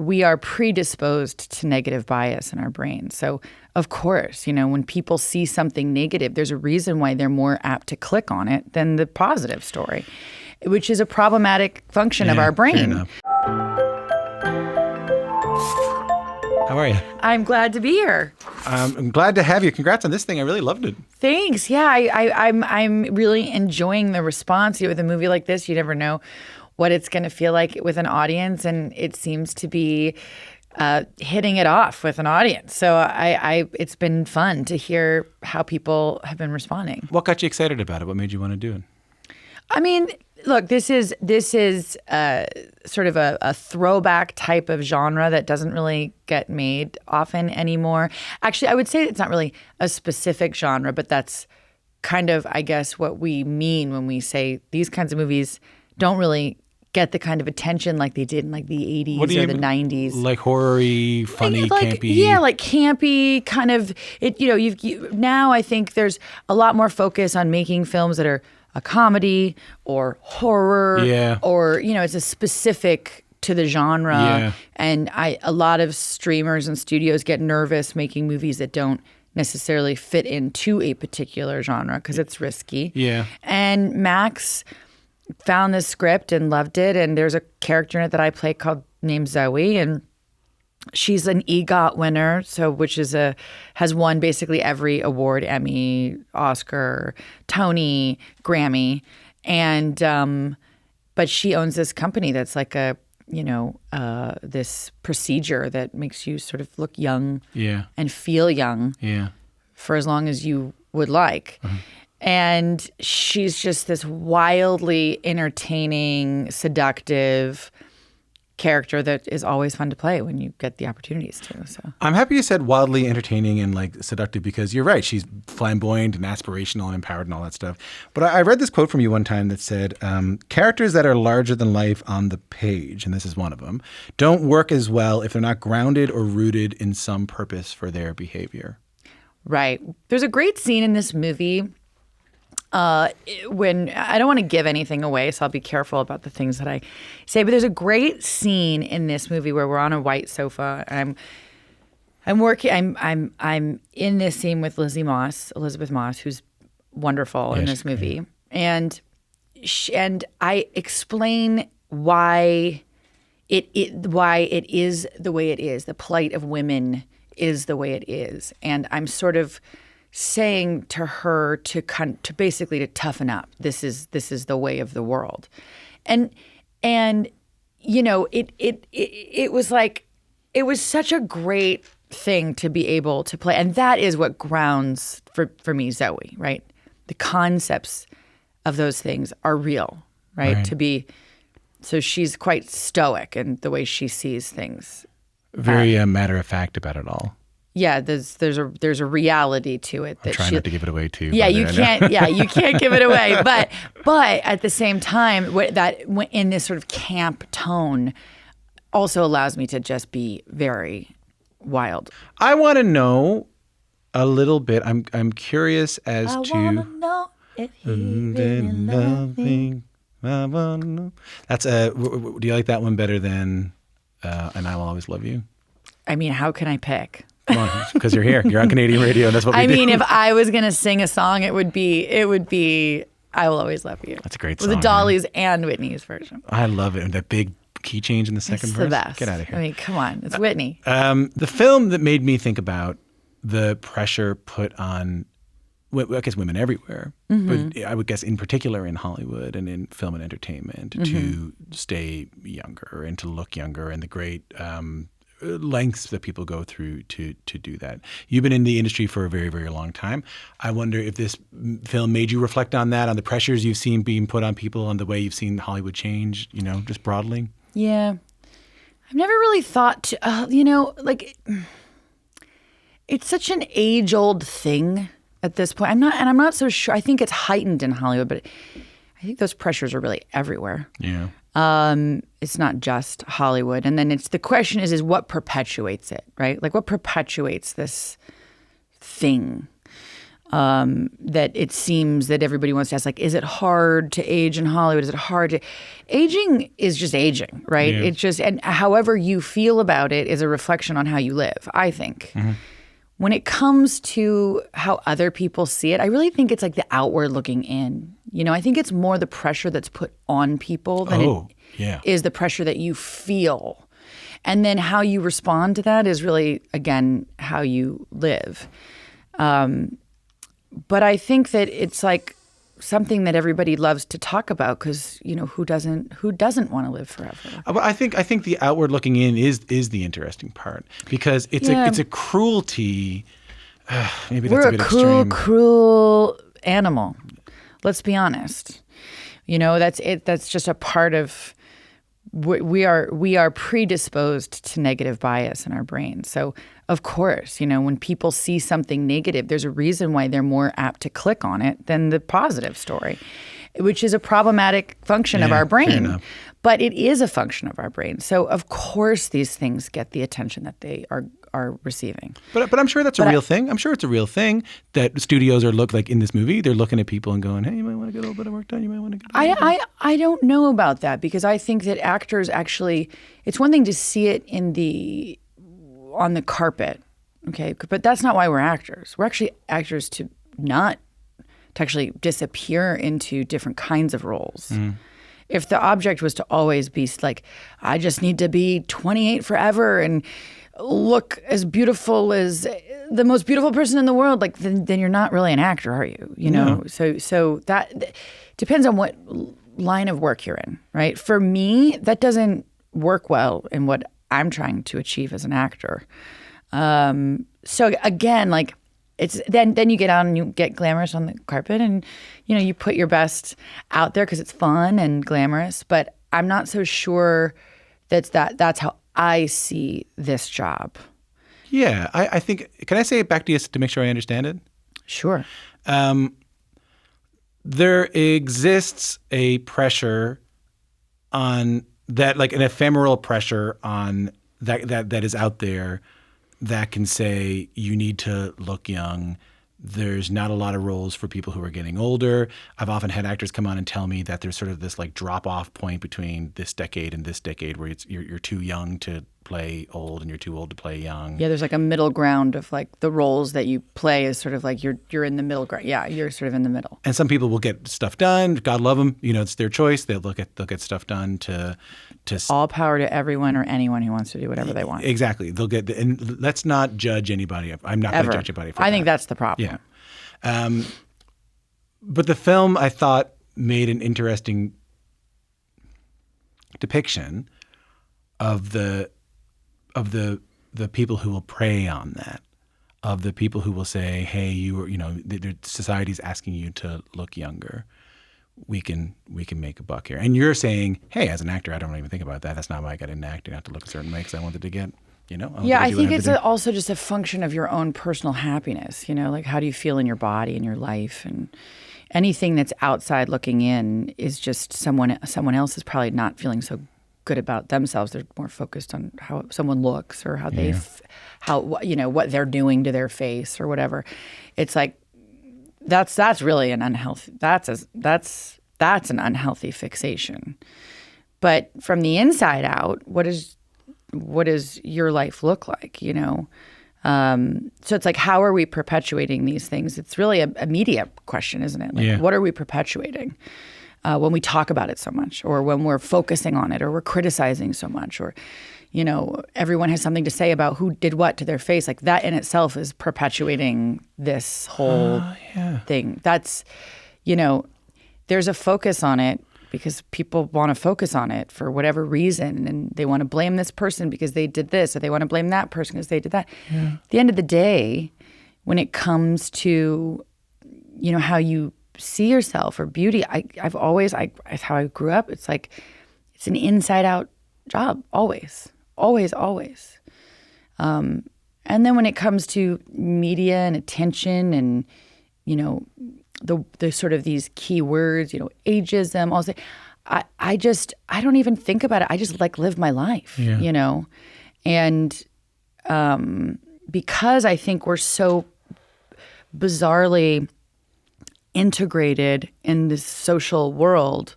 we are predisposed to negative bias in our brain. So, of course, when people see something negative, there's a reason why they're more apt to click on it than the positive story, which is a problematic function of our brain. How are you? I'm glad to be here. I'm glad to have you. Congrats on this thing. I really loved it. Thanks. Yeah, I'm really enjoying the response. With a movie like this, you never know what it's going to feel like with an audience, and it seems to be hitting it off with an audience. So it's been fun to hear how people have been responding. What got you excited about it? What made you want to do it? I mean, look, this is sort of a throwback type of genre that doesn't really get made often anymore. Actually, I would say it's not really a specific genre, but that's kind of, I guess, what we mean when we say these kinds of movies don't really get the kind of attention like they did in like the 80s or the 90s. Like horror-y, funny, campy? Yeah, like campy kind of. Now I think there's a lot more focus on making films that are a comedy or horror, or it's a specific to the genre. And a lot of streamers and studios get nervous making movies that don't necessarily fit into a particular genre because it's risky. And Max found this script and loved it, and there's a character in it that I play named Zoe, and she's an EGOT winner, which has won basically every award: Emmy, Oscar, Tony, Grammy, and but she owns this company that's like this procedure that makes you sort of look young and feel young for as long as you would like. And she's just this wildly entertaining, seductive character that is always fun to play when you get the opportunities to. So I'm happy you said wildly entertaining and like seductive, because you're right. She's flamboyant and aspirational and empowered and all that stuff. But I read this quote from you one time that said, characters that are larger than life on the page, and this is one of them, don't work as well if they're not grounded or rooted in some purpose for their behavior. Right. There's a great scene in this movie when I don't want to give anything away, so I'll be careful about the things that I say. But there's a great scene in this movie where we're on a white sofa. And I'm working. I'm in this scene with Elizabeth Moss, who's wonderful in this movie, and I explain why it is the way it is. The plight of women is the way it is, and I'm sort of saying to her to basically to toughen up. This is the way of the world, and it was like, it was such a great thing to be able to play, and that is what grounds for me Zoe, right? The concepts of those things are real, right? So she's quite stoic in the way she sees things. Very matter of fact about it all. Yeah, there's a reality to it. I'm trying not to give it away too. Yeah, you can't. Yeah, you can't give it away. But at the same time, in this sort of camp tone, also allows me to just be very wild. I want to know a little bit. I'm curious as to. I want to know if he really loves me. That's do you like that one better than "And I Will Always Love You"? I mean, how can I pick? Come on, because you're here. You're on Canadian radio, and that's what we do. I mean, if I was going to sing a song, it would be "I Will Always Love You." That's a great song. With the Dollies and Whitney's version. I love it. And that big key change in the second verse. It's the best. Get out of here. I mean, come on. It's Whitney. The film that made me think about the pressure put on, I guess, women everywhere, but I would guess in particular in Hollywood and in film and entertainment to stay younger and to look younger, and the great lengths that people go through to do that. You've been in the industry for a very, very long time. I wonder if this film made you reflect on that, on the pressures you've seen being put on people, on the way you've seen Hollywood change, just broadly. Yeah. I've never really thought to, it's such an age-old thing at this point. I'm not so sure. I think it's heightened in Hollywood, but I think those pressures are really everywhere. Yeah. It's not just Hollywood. And then the question is what perpetuates it, right? Like, what perpetuates this thing? that it seems that everybody wants to ask, like, is it hard to age in Hollywood? Is it hard to... Aging is just aging, right? Yeah. It's just, and however you feel about it is a reflection on how you live, I think. Mm-hmm. When it comes to how other people see it, I really think it's like the outward looking in. You know, I think it's more the pressure that's put on people than it is the pressure that you feel. And then how you respond to that is really, again, how you live. But I think that it's like something that everybody loves to talk about because, you know, who doesn't want to live forever? Well, I think the outward looking in is the interesting part because it's a cruelty. Maybe that's a bit extreme. We're a cruel animal. Let's be honest. You know, that's it. That's just a part of. We are predisposed to negative bias in our brains. So, of course, you know, when people see something negative, there's a reason why they're more apt to click on it than the positive story, which is a problematic function of our brain. But it is a function of our brain. So, of course, these things get the attention that they are receiving. But I'm sure that's a real thing. I'm sure it's a real thing that studios are like in this movie, they're looking at people and going, hey, you might want to get a little bit of work done. You might want to get a little I don't know about that because I think that actors actually, it's one thing to see it on the carpet, okay? But that's not why we're actors. We're actually actors to actually disappear into different kinds of roles. Mm. If the object was to always be like, I just need to be 28 forever and look as beautiful as the most beautiful person in the world, like then you're not really an actor, are you? You know, so that depends on what line of work you're in, right? For me, that doesn't work well in what I'm trying to achieve as an actor. So again, like it's then you get out and you get glamorous on the carpet, and you know you put your best out there because it's fun and glamorous. But I'm not so sure that's how I see this job. Yeah, I think, can I say it back to you to make sure I understand it? Sure. There exists a pressure on that, like an ephemeral pressure on that is out there that can say you need to look young. There's not a lot of roles for people who are getting older. I've often had actors come on and tell me that there's sort of this like drop-off point between this decade and this decade where you're too young to play old and you're too old to play young. Yeah, there's like a middle ground of like the roles that you play is sort of like you're in the middle ground. Yeah, you're sort of in the middle. And some people will get stuff done. God love them. You know, it's their choice. They'll get stuff done to all power to everyone or anyone who wants to do whatever they want. Exactly. They'll get and let's not judge anybody. I'm not going to judge anybody for that. I think that's the problem. Yeah. But the film, I thought, made an interesting depiction of the people who will prey on that, of the people who will say, hey, society's asking you to look younger. We can make a buck here. And you're saying, hey, as an actor, I don't even think about that. That's not why I got into acting. I have to look a certain way because I wanted to get, I think it's also just a function of your own personal happiness, like how do you feel in your body and your life, and anything that's outside looking in is just someone else is probably not feeling so good about themselves. They're more focused on how someone looks or how they, what they're doing to their face or whatever. It's like, that's really an unhealthy, that's an unhealthy fixation. But from the inside out, what does your life look like, So it's like, how are we perpetuating these things? It's really a media question, isn't it? Like, what are we perpetuating when we talk about it so much, or when we're focusing on it, or we're criticizing so much, or, everyone has something to say about who did what to their face. Like that in itself is perpetuating this whole thing. That's, there's a focus on it because people want to focus on it for whatever reason, and they want to blame this person because they did this, or they want to blame that person because they did that. Yeah. At the end of the day, when it comes to, how you see yourself or beauty, it's how I grew up. It's like, it's an inside out job, always. And then when it comes to media and attention and, the sort of these key words, ageism, all that, I don't even think about it. I just live my life, and because I think we're so bizarrely integrated in this social world,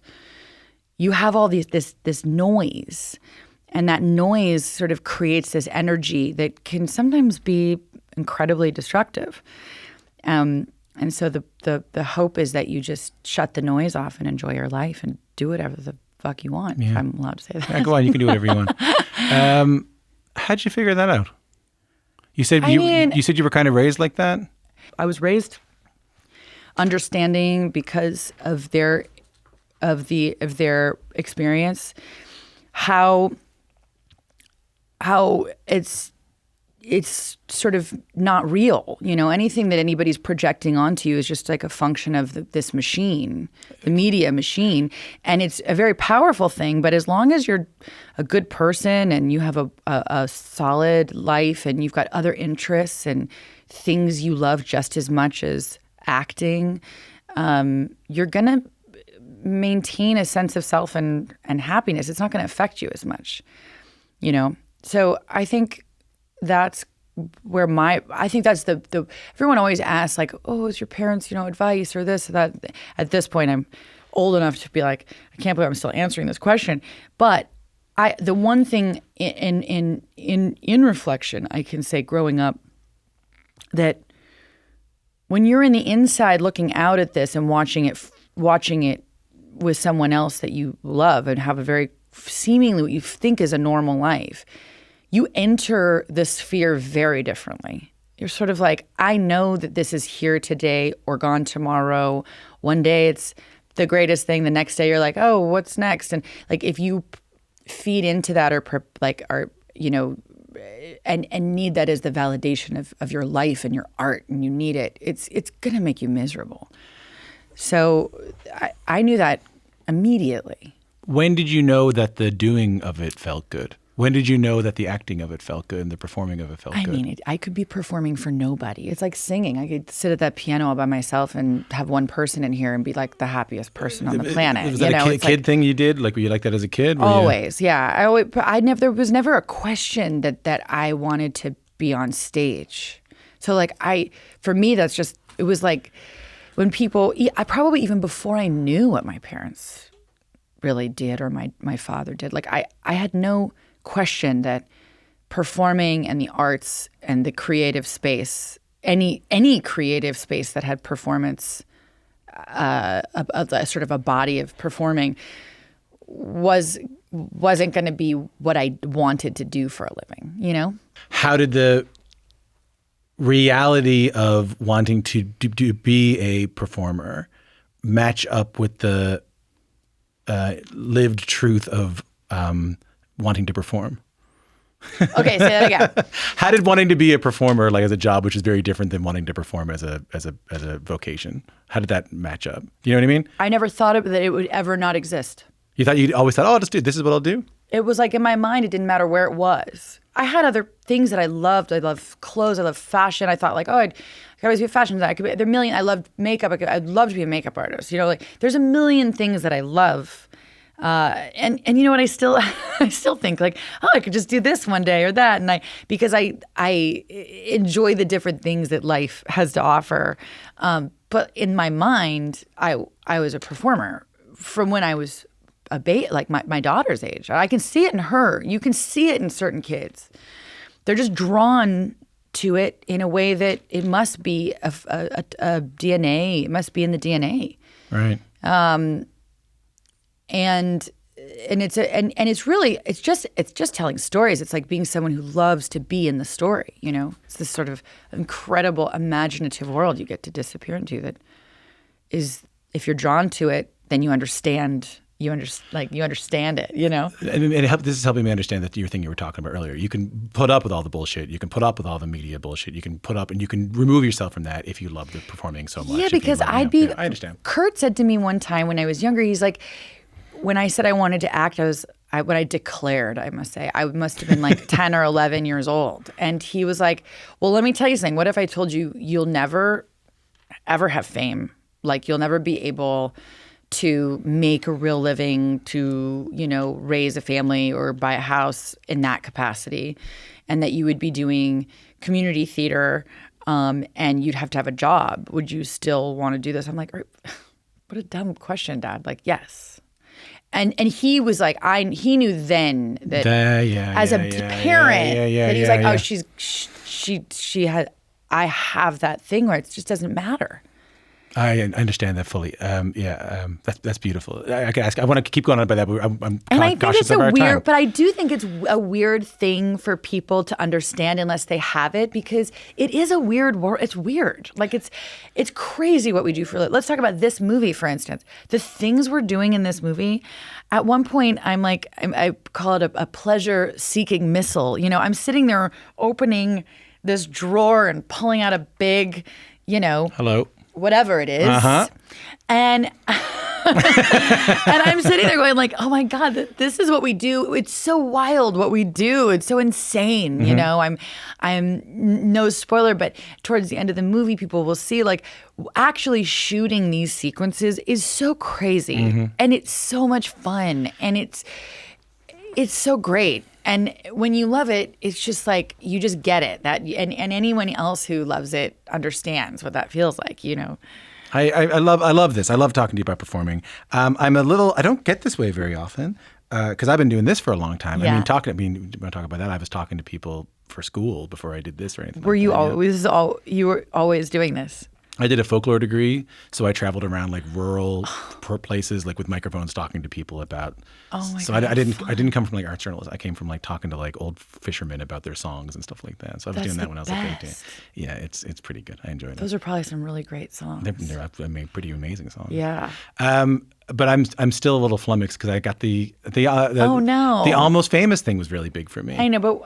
you have all this noise, and that noise sort of creates this energy that can sometimes be incredibly destructive. And so the hope is that you just shut the noise off and enjoy your life and do whatever the fuck you want. If I'm allowed to say that. Yeah, go on, you can do whatever you want. How'd you figure that out? You said you were kind of raised like that? I was raised understanding because of their experience how it's sort of not real. Anything that anybody's projecting onto you is just like a function of this machine, the media machine. And it's a very powerful thing. But as long as you're a good person and you have a solid life and you've got other interests and things you love just as much as acting, you're going to maintain a sense of self and happiness. It's not going to affect you as much, So I think that's where I think that's the everyone always asks, like, oh, is your parents, advice or this or that. At this point, I'm old enough to be like, I can't believe I'm still answering this question. But the one thing in reflection, I can say growing up, that when you're in the inside looking out at this and watching it with someone else that you love and have a very seemingly what you think is a normal life, you enter the sphere very differently. You're sort of like, I know that this is here today or gone tomorrow. One day it's the greatest thing. The next day you're like, oh, what's next? And like, if you feed into that and need that as the validation of your life and your art, and you need it, it's going to make you miserable. So I knew that immediately. When did you know that the doing of it felt good? When did you know that the acting of it felt good and the performing of it felt good? I mean, I could be performing for nobody. It's like singing. I could sit at that piano all by myself and have one person in here and be like the happiest person on the planet. Was that a kid thing you did? Like, were you like that as a kid? Always, yeah. There was never a question that I wanted to be on stage. So like for me, that's just, it was like when people, I probably even before I knew what my parents really did or my father did, like I had no question that performing and the arts and the creative space, any creative space that had performance, a sort of a body of performing, wasn't going to be what I wanted to do for a living. How did the reality of wanting to be a performer match up with the lived truth of wanting to perform? Okay, say that again. How did wanting to be a performer, like as a job, which is very different than wanting to perform as a vocation, how did that match up? You know what I mean? I never thought that it would ever not exist. You always thought, oh, I'll just do this is what I'll do? It was like in my mind, it didn't matter where it was. I had other things that I loved. I love clothes. I love fashion. I thought like, oh, I could always be a fashion designer. I loved makeup. I'd love to be a makeup artist. Like there's a million things that I love. And you know what? I still think like, oh, I could just do this one day or that. And because I enjoy the different things that life has to offer. But in my mind, I was a performer from when I was like my daughter's age. I can see it in her. You can see it in certain kids. They're just drawn to it in a way that it must be a DNA. It must be in the DNA. Right. And it's just telling stories. It's like being someone who loves to be in the story. It's this sort of incredible imaginative world you get to disappear into. That is, if you're drawn to it, then you understand. You understand it. And this is helping me understand that your thing you were talking about earlier. You can put up with all the bullshit. You can put up with all the media bullshit. You can put up and you can remove yourself from that if you love the performing so much. Yeah, because I understand. Kurt said to me one time when I was younger, he's like, when I said I wanted to act, when I declared, I must say, I must have been like 10 or 11 years old. And he was like, well, let me tell you something. What if I told you you'll never, ever have fame? Like you'll never be able to make a real living, to, raise a family or buy a house in that capacity, and that you would be doing community theater and you'd have to have a job. Would you still want to do this? I'm like, what a dumb question, Dad. Like, yes. And he was like, he knew then that as a parent that he was like, oh, she had, I have that thing where it just doesn't matter. I understand that fully. That's beautiful. I could ask. I want to keep going on about that, but I'm and I think cautious it's of our time. But I do think it's a weird thing for people to understand unless they have it, because it is a weird world. It's weird. Like it's crazy what we do for. Let's talk about this movie, for instance. The things we're doing in this movie. At one point, I call it a pleasure-seeking missile. You know, I'm sitting there opening this drawer and pulling out a big, hello. Whatever it is. And and I'm sitting there going like, oh my God, this is what we do. It's so wild what we do. It's so insane. You know, I'm no spoiler, but towards the end of the movie, people will see like actually shooting these sequences is so crazy and it's so much fun and it's so great. And when you love it, it's just like you just get it. That and anyone else who loves it understands what that feels like, I love this. I love talking to you about performing. I don't get this way very often because I've been doing this for a long time. Yeah. When I talk about that, I was talking to people for school before I did this or anything. Were you you were always doing this? I did a folklore degree, so I traveled around like rural places, like with microphones, talking to people about. Oh my so God, I didn't come from like arts journalism. I came from like talking to like old fishermen about their songs and stuff like that. So I was doing that when I was like 18. Yeah, it's pretty good. I enjoyed it. Those are probably some really great songs. They're pretty amazing songs. Yeah. But I'm still a little flummoxed because I got the oh no, the Almost Famous thing was really big for me. I know, but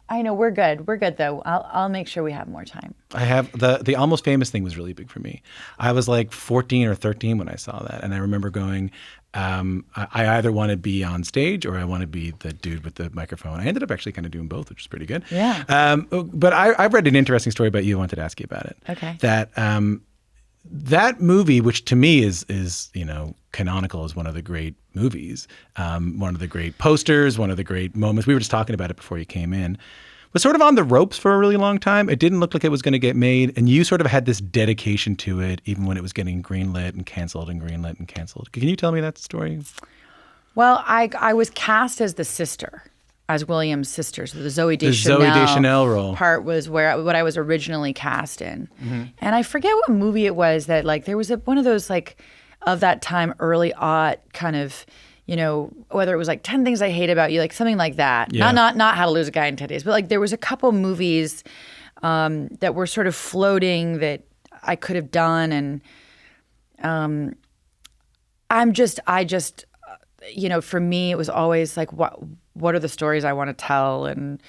I know we're good. We're good though. I'll make sure we have more time. I have the Almost Famous thing was really big for me. I was like 14 or 13 when I saw that, and I remember going, I either want to be on stage or I want to be the dude with the microphone. I ended up actually kind of doing both, which is pretty good. Yeah. But I've read an interesting story about you. I wanted to ask you about it. Okay. That movie, which to me is canonical as one of the great movies, one of the great posters, one of the great moments. We were just talking about it before you came in. Was sort of on the ropes for a really long time. It didn't look like it was going to get made, and you sort of had this dedication to it, even when it was getting greenlit and canceled and greenlit and canceled. Can you tell me that story? Well, I was cast as the sister. As William's sister, so the Zooey Deschanel role part was what I was originally cast in, and I forget what movie it was that like there was one of those like of that time early aught kind of whether it was like 10 Things I Hate About You, like something like that. Yeah. Not How to Lose a Guy in 10 Days, but like there was a couple movies that were sort of floating that I could have done, and I just for me it was always like what are the stories I want to tell and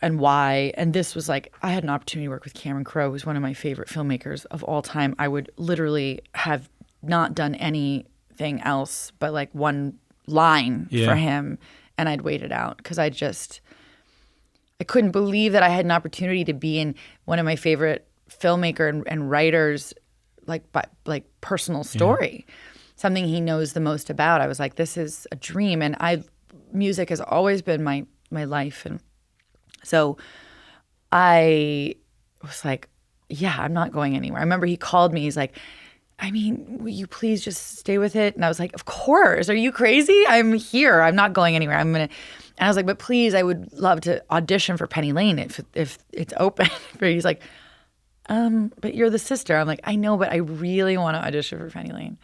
why. And this was like, I had an opportunity to work with Cameron Crowe, who's one of my favorite filmmakers of all time. I would literally have not done anything else but like one line for him, and I'd wait it out because I couldn't believe that I had an opportunity to be in one of my favorite filmmaker and writers like personal story. Yeah. Something he knows the most about. I was like, this is a dream. And music has always been my life. And so I was like, yeah, I'm not going anywhere. I remember he called me. He's like, will you please just stay with it? And I was like, of course. Are you crazy? I'm here. I'm not going anywhere. And I was like, but please, I would love to audition for Penny Lane if it's open. He's like, but you're the sister. I'm like, I know, but I really want to audition for Penny Lane.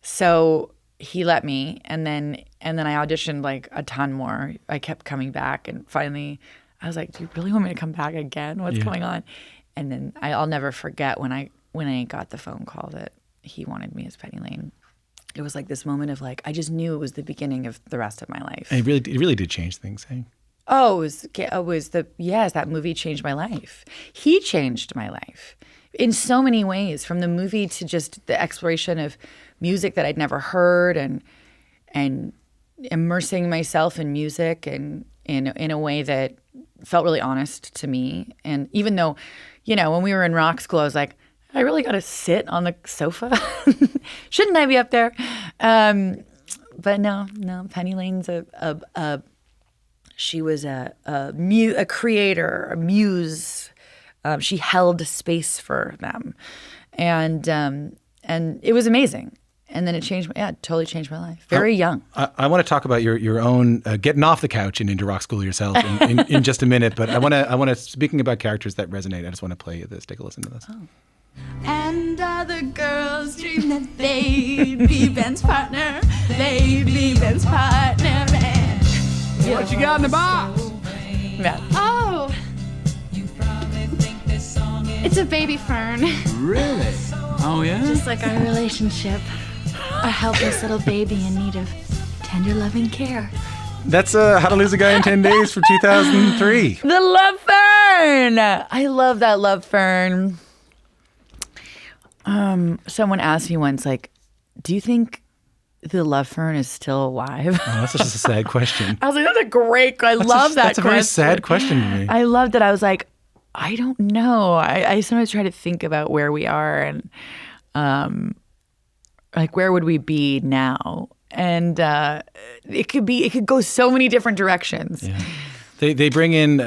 So he let me, and then I auditioned like a ton more. I kept coming back, and finally I was like, do you really want me to come back again? What's going on? And then I'll never forget when I got the phone call that he wanted me as Penny Lane. It was like this moment of like, I just knew it was the beginning of the rest of my life. And it really did change things, hey? Oh, that movie changed my life. He changed my life in so many ways, from the movie to just the exploration of music that I'd never heard, and immersing myself in music and in a way that felt really honest to me. And even though, when we were in rock school, I was like, I really got to sit on the sofa. Shouldn't I be up there? But no, Penny Lane's she was a creator, a muse, She held space for them, and it was amazing. And then it totally changed my life. Very young. I want to talk about your own getting off the couch and into rock school yourself in just a minute. But I want to speaking about characters that resonate. I just want to play you this. Take a listen to this. Oh. And other girls dream that they'd be Ben's partner. They'd be Ben's partner. Man. What you got in the box? Yeah. Oh. It's a baby fern. Really? Oh, yeah? Just like our relationship. A helpless little baby in need of tender, loving care. That's How to Lose a Guy in 10 Days from 2003. The love fern. I love that love fern. Someone asked me once, like, do you think the love fern is still alive? Oh, that's just a sad question. I was like, that's a great. I love that. That's a very sad question to me. I loved it. I was like, I don't know. I sometimes try to think about where we are and like where would we be now? And it could go so many different directions. Yeah. They bring in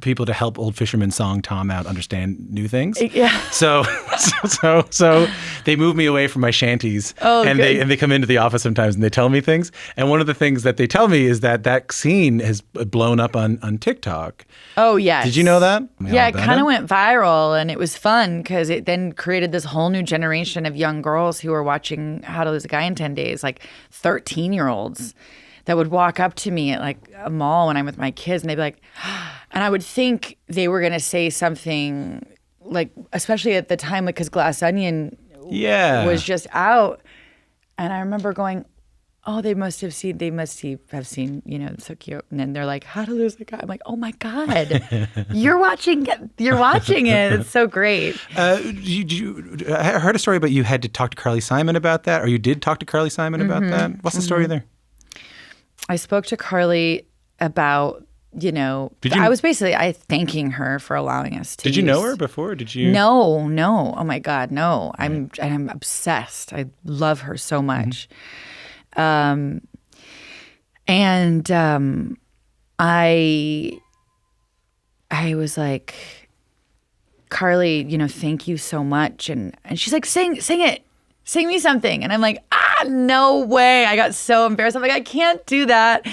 people to help old fisherman song Tom out understand new things. Yeah. So they move me away from my shanties, and good. they come into the office sometimes and they tell me things. And one of the things that they tell me is that scene has blown up on TikTok. Oh yes. Did you know that? Yeah, it kind of went viral, and it was fun because it then created this whole new generation of young girls who were watching How to Lose a Guy in 10 Days, like 13-year-olds. That would walk up to me at like a mall when I'm with my kids, and they'd be like, and I would think they were going to say something like, especially at the time, like, because Glass Onion was just out. And I remember going, oh, they must have seen, you know, it's so cute. And then they're like, How to Lose a Guy. I'm like, oh my God, you're watching it. It's so great. I heard a story about you had to talk to Carly Simon about that, or you did talk to Carly Simon about that. What's the story there? I spoke to Carly about, you know, I was basically thanking her for allowing us to. Did you know her before? Did you? No. Oh my God, no. Right. I'm obsessed. I love her so much. I was like, Carly, you know, thank you so much. And she's like, sing it. Sing me something. And I'm like, no way. I got so embarrassed. I'm like, I can't do that.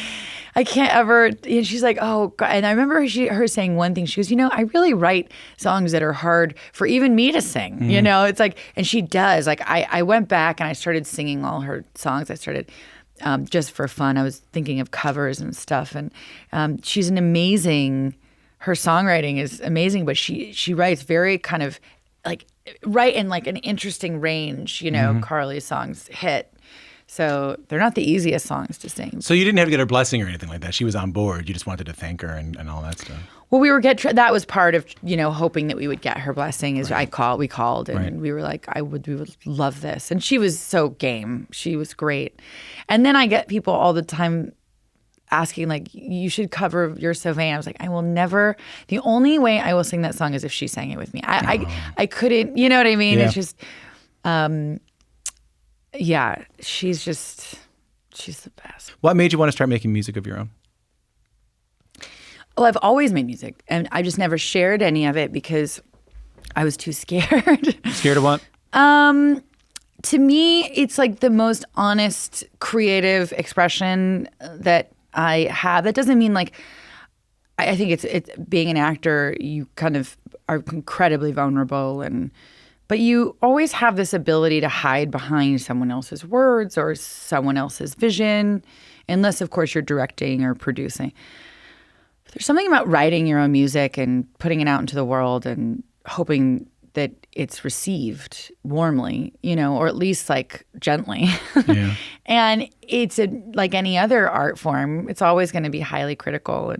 I can't ever. And she's like, oh, God. And I remember her saying one thing. She goes, you know, I really write songs that are hard for even me to sing. You know, it's like, and she does. Like, I went back and I started singing all her songs. I started just for fun. I was thinking of covers and stuff. And she's an amazing, her songwriting is amazing, but she writes very kind of like, right in like an interesting range, you know, Carly's songs hit. So they're not the easiest songs to sing. So you didn't have to get her blessing or anything like that. She was on board. You just wanted to thank her and all that stuff. Well, that was part of, you know, hoping that we would get her blessing is we called and we were like, we would love this. And she was so game. She was great. And then I get people all the time asking like, you should cover You're So Vain. I was like, I will never, the only way I will sing that song is if she sang it with me. I couldn't, you know what I mean? Yeah. It's just, she's the best. What made you want to start making music of your own? Well, I've always made music and I just never shared any of it because I was too scared. Scared of what? To me, it's like the most honest, creative expression that I have. That doesn't mean like, I think it's being an actor, you kind of are incredibly vulnerable but you always have this ability to hide behind someone else's words or someone else's vision, unless of course you're directing or producing. But there's something about writing your own music and putting it out into the world and hoping that it's received warmly, you know, or at least like gently. Yeah. And it's like any other art form, it's always going to be highly critical.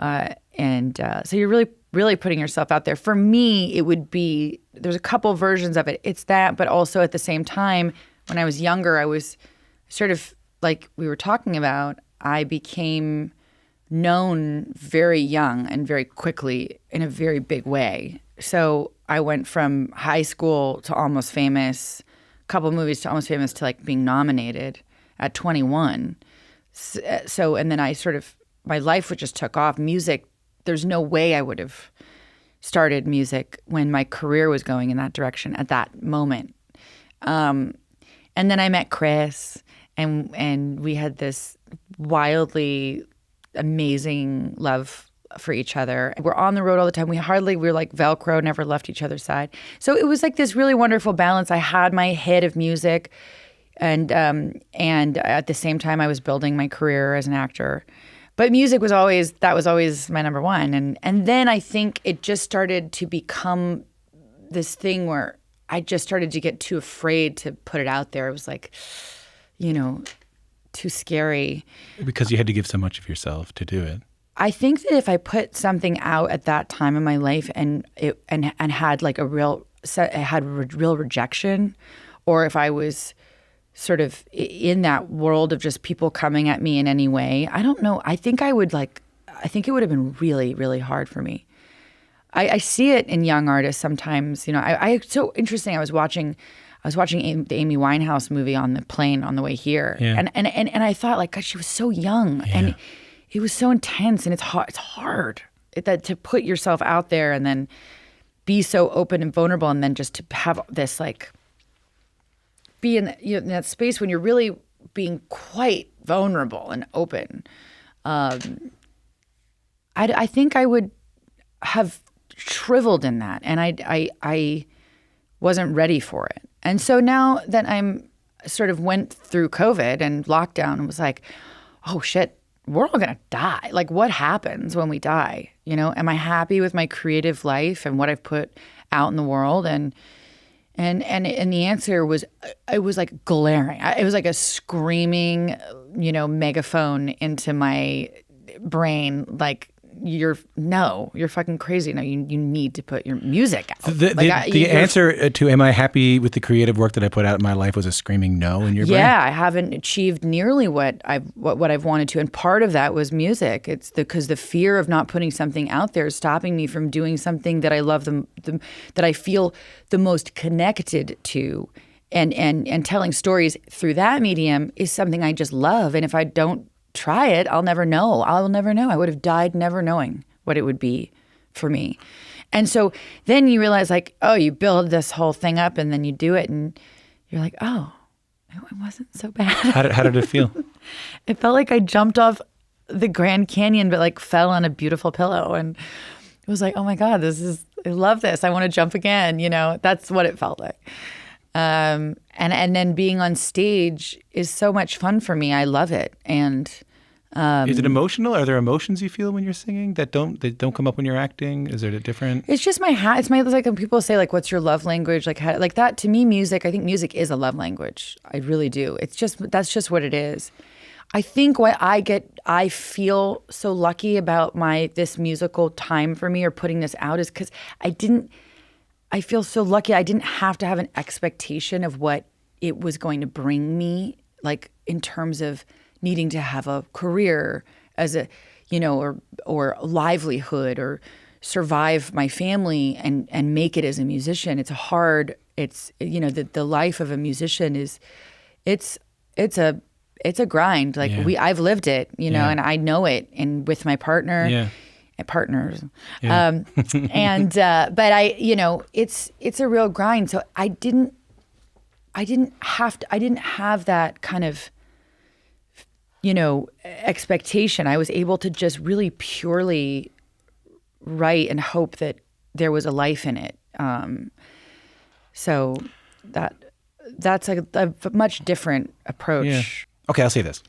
And so you're really, really putting yourself out there. For me, it would be, there's a couple versions of it. It's that, but also at the same time, when I was younger, I was sort of like we were talking about, I became known very young and very quickly in a very big way. So I went from high school to Almost Famous, a couple movies to Almost Famous to like being nominated at 21. So and then I sort of, my life just took off. Music, there's no way I would have started music, when my career was going in that direction at that moment. And then I met Chris, and we had this wildly amazing love for each other. We're on the road all the time. We were like Velcro, never left each other's side. So it was like this really wonderful balance. I had my hit of music, and at the same time I was building my career as an actor. But music was always my number one. And then I think it just started to become this thing where I just started to get too afraid to put it out there. It was like, too scary. Because you had to give so much of yourself to do it. I think that if I put something out at that time in my life and had like real rejection, or if I was sort of in that world of just people coming at me in any way, I don't know. I think it would have been really, really hard for me. I see it in young artists sometimes. It's so interesting. I was watching the Amy Winehouse movie on the plane on the way here, and I thought, like, God, she was so young, and it was so intense, and it's hard that to put yourself out there and then be so open and vulnerable, and then just to have this, like, be in that space when you're really being quite vulnerable and open. I think I would have shriveled in that, and I wasn't ready for it. And so now that I'm sort of went through COVID and lockdown and was like, oh shit, we're all gonna die. Like, what happens when we die? Am I happy with my creative life and what I've put out in the world? And the answer was, it was like glaring. It was like a screaming, megaphone into my brain, like, you're fucking crazy. No, you need to put your music out. The answer to am I happy with the creative work that I put out in my life was a screaming no in your brain? Yeah, I haven't achieved nearly what I've wanted to, and part of that was music. It's because the fear of not putting something out there is stopping me from doing something that I love, that I feel the most connected to, and telling stories through that medium is something I just love. And if I don't try it, I'll never know. I'll never know. I would have died never knowing what it would be for me. And so then you realize, like, oh, you build this whole thing up and then you do it and you're like, oh, it wasn't so bad. How did it feel? It felt like I jumped off the Grand Canyon, but like fell on a beautiful pillow. And it was like, oh my God, I love this. I want to jump again. That's what it felt like. And then being on stage is so much fun for me. I love it. And is it emotional? Are there emotions you feel when you're singing that don't come up when you're acting? Is it a different? It's just it's like when people say, like, what's your love language? Like, like that to me, music. I think music is a love language. I really do. That's just what it is. I think what I feel so lucky about this musical time for me, or putting this out, is because I feel so lucky. I didn't have to have an expectation of what it was going to bring me, like, in terms of needing to have a career as a, or livelihood, or survive my family and make it as a musician. It's hard. It's, the life of a musician it's a grind. Like, I've lived it, and I know it, and with my partner. Yeah. Partners. Yeah. But it's a real grind. So I didn't have that kind of, expectation. I was able to just really purely write and hope that there was a life in it. So that's a much different approach. Yeah. Okay, I'll say this.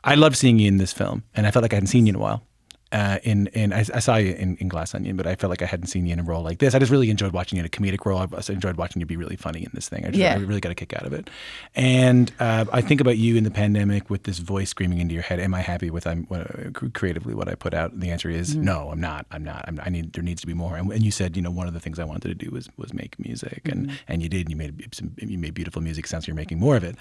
I loved seeing you in this film, and I felt like I hadn't seen you in a while. I saw you in Glass Onion, but I felt like I hadn't seen you in a role like this. I just really enjoyed watching you in a comedic role. I also enjoyed watching you be really funny in this thing. I really got a kick out of it. And I think about you in the pandemic with this voice screaming into your head. Am I happy with creatively what I put out? And the answer is no, I'm not. There needs to be more. And you said, one of the things I wanted to do was make music, and you did. And you made beautiful music. Sounds like you're making more of it.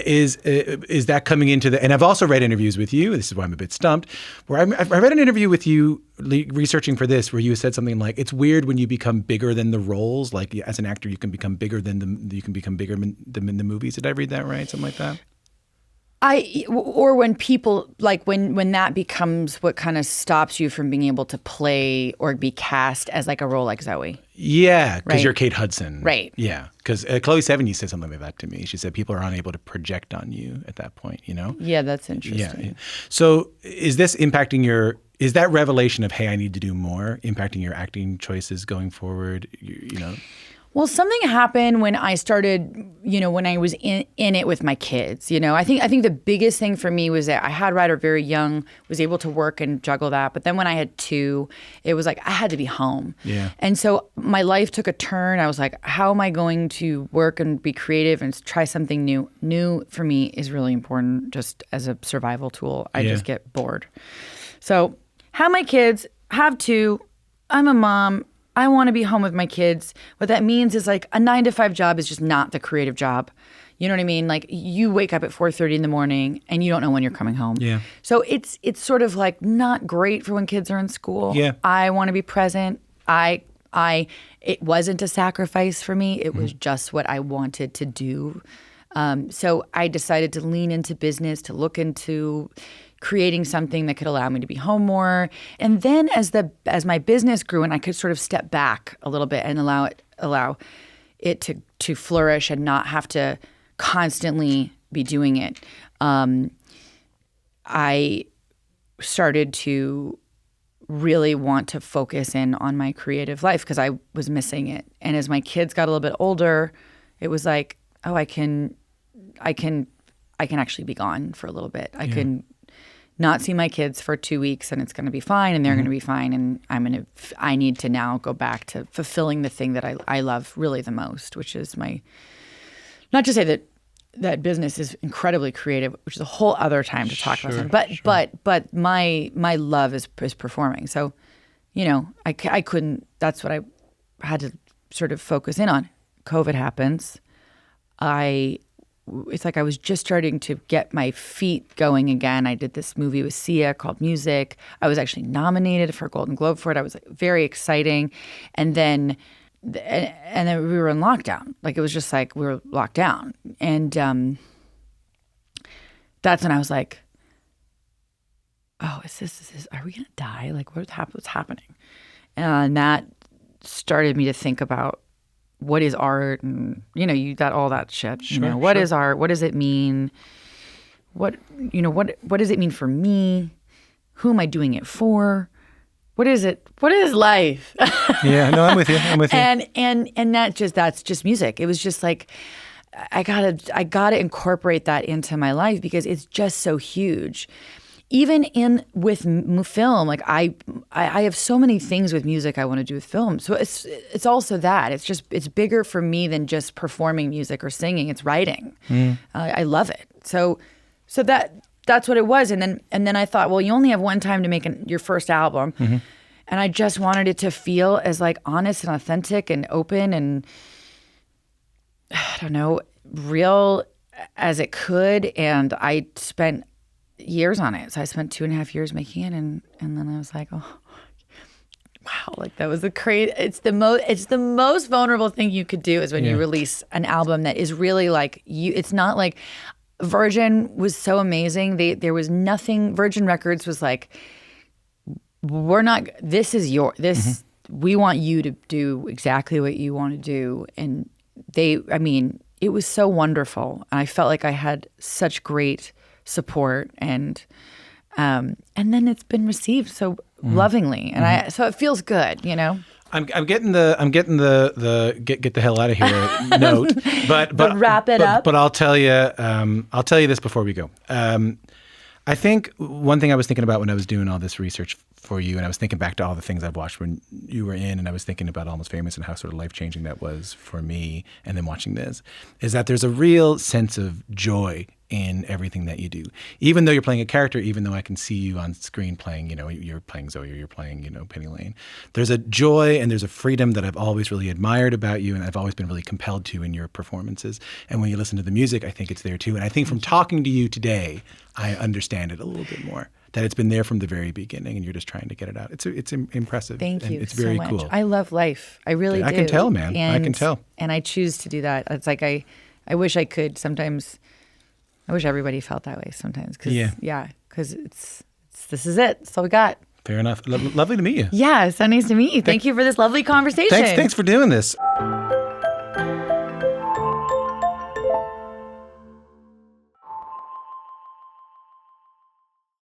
Is that coming into the? And I've also read interviews with you. This is why I'm a bit stumped. Where I read an interview with you researching for this, where you said something like, "It's weird when you become bigger than the roles. Like, as an actor, you can become bigger than the movies." Did I read that right? Something like that. or when people like when that becomes what kind of stops you from being able to play or be cast as like a role like Zoe. Yeah, because Right. you're Kate Hudson. Right. Yeah, because Chloe Sevigny said something like that to me. She said people are unable to project on you at that point, you know? Yeah, that's interesting. Yeah. So is this impacting is that revelation of, hey, I need to do more, impacting your acting choices going forward, you know? Well, something happened when I started, when I was in it with my kids. I think the biggest thing for me was that I had Ryder very young, was able to work and juggle that. But then when I had 2, it was like I had to be home. Yeah. And so my life took a turn. I was like, how am I going to work and be creative and try something new? New for me is really important just as a survival tool. I just get bored. So have my kids, have 2. I'm a mom. I want to be home with my kids. What that means is like a 9-to-5 job is just not the creative job. You know what I mean? Like you wake up at 4:30 in the morning and you don't know when you're coming home. Yeah. So it's sort of like not great for when kids are in school. Yeah. I want to be present. It wasn't a sacrifice for me. It was just what I wanted to do. So I decided to lean into business, to look into creating something that could allow me to be home more. And then as my business grew and I could sort of step back a little bit and allow it to flourish and not have to constantly be doing it, I started to really want to focus in on my creative life because I was missing it. And as my kids got a little bit older, it was like, oh, I can actually be gone for a little bit. I can not see my kids for 2 weeks and it's going to be fine and they're going to be fine. And I need to now go back to fulfilling the thing that I love really the most, which is not to say that business is incredibly creative, which is a whole other time to talk about something. But my love is performing. So, I couldn't, that's what I had to sort of focus in on. COVID happens. It's like I was just starting to get my feet going again. I did this movie with Sia called Music. I was actually nominated for a Golden Globe for it. I was very exciting. And then we were in lockdown. Like it was just like we were locked down. And that's when I was like, oh, is this are we going to die? Like what's happening? And that started me to think about what is art and, all that shit. What is art? What does it mean? What does it mean for me? Who am I doing it for? What is it? What is life? Yeah, no, I'm with you. And that's just music. It was just like, I gotta incorporate that into my life because it's just so huge. Even with film, like I have so many things with music I want to do with film. So it's also that it's bigger for me than just performing music or singing. It's writing. I love it. So that's what it was. And then I thought, well, you only have one time to make your first album, and I just wanted it to feel as like honest and authentic and open and I don't know, real as it could. And I spent years on it. So I spent 2.5 years making it, and then I was like, oh, wow, like that was it's the most vulnerable thing you could do is when you release an album that is really like you. It's not like Virgin was so amazing. There was nothing. Virgin Records was like, we want you to do exactly what you want to do. And it was so wonderful. And I felt like I had such great support and then it's been received so lovingly. And so it feels good, I'm getting the get the hell out of here note, but wrap it up. But I'll tell you this before we go. I think one thing I was thinking about when I was doing all this research for you, and I was thinking back to all the things I've watched when you were in, and I was thinking about Almost Famous and how sort of life-changing that was for me, and then watching this, is that there's a real sense of joy in everything that you do. Even though you're playing a character, even though I can see you on screen playing, you're playing Zoe or you're playing, Penny Lane, there's a joy and there's a freedom that I've always really admired about you and I've always been really compelled to in your performances. And when you listen to the music, I think it's there too. And I think from talking to you today, I understand it a little bit more. That it's been there from the very beginning and you're just trying to get it out. It's impressive. Thank you. It's very so much. cool. I love life. I really do. I can tell, man. I can tell. And I choose to do that. It's like I wish I could sometimes I wish everybody felt that way sometimes. Cause, Yeah. Because this is it. That's all we got. Fair enough. Lovely to meet you. Yeah, so nice to meet you. Thank you for this lovely conversation. Thanks for doing this.